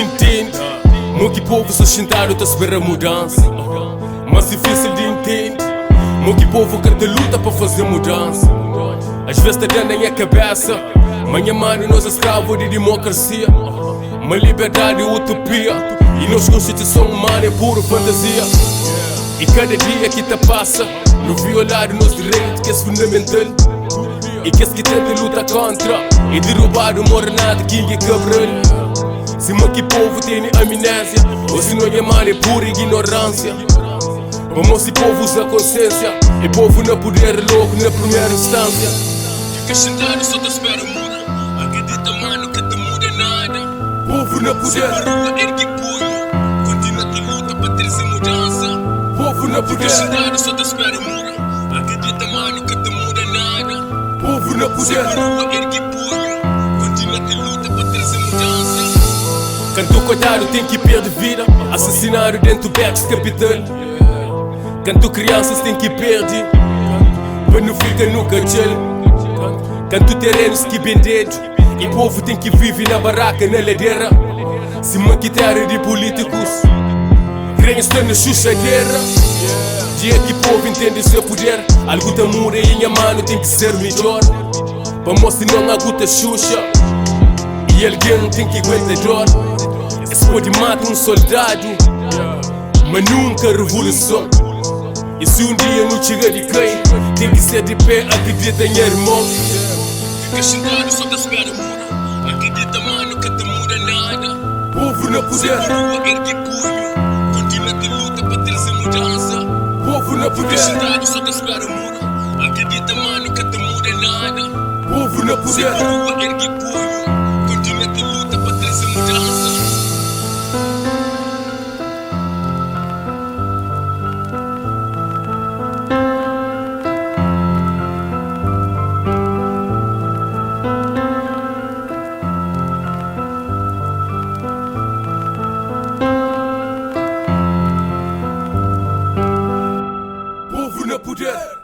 entende. Muito povo sustentado tá espera mudança, mas difícil de entender. Muito povo que te luta para fazer mudança. Às vezes tá dando na minha cabeça, manhã mano nós escravos de democracia. Uma liberdade e utopia, e nossa constituição humana é pura fantasia. E cada dia que te passa, no violar os nossos direitos que é fundamental. E que esse que tenta lutar contra, e derrubar o morenado que é cabral. Se uma que povo tem amnésia, ou se não é mal é pura ignorância. Vamos se povo usa consciência, e povo não poder louco na primeira instância. Fica sentado só te espera muda, acredita mano que te muda nada. Povo não poder, se rua ergue punho, continua te luta para trazer mudança. Povo não poder, fica sentado só te espera muda, acredita mano que te muda nada. Povo não poder, se rua ergue punho, continua te luta para trazer mudança. Canto coitado tem que perder vida, assassinado dentro do Bex Capital. Canto crianças tem que perder, para não ficar nunca gel. Canto terrenos que vendido, e povo tem que viver na barraca, na ladeira. Se maquitar de políticos, querem estar na chuchadeira. Dia que povo entende seu poder, algo da muda em minha mano tem que ser melhor. Para mostrar não há gota xuxa, e alguém tem que aguentar dor. Esse pode matar um soldado, mas nunca revolução. E se um dia não chega de quem, tem que ser de pé, acredita em irmão. Fica sentado só te espera muda, acredita mano que te muda nada. Povo não poder, se rua ergue punho, continua te luta para trazer mudança. Povo não poder, fica sentado só te espera muda, acredita mano que te muda nada. Povo não poder, se rua ergue punho, continua te luta para trazer mudança. Povo não poder.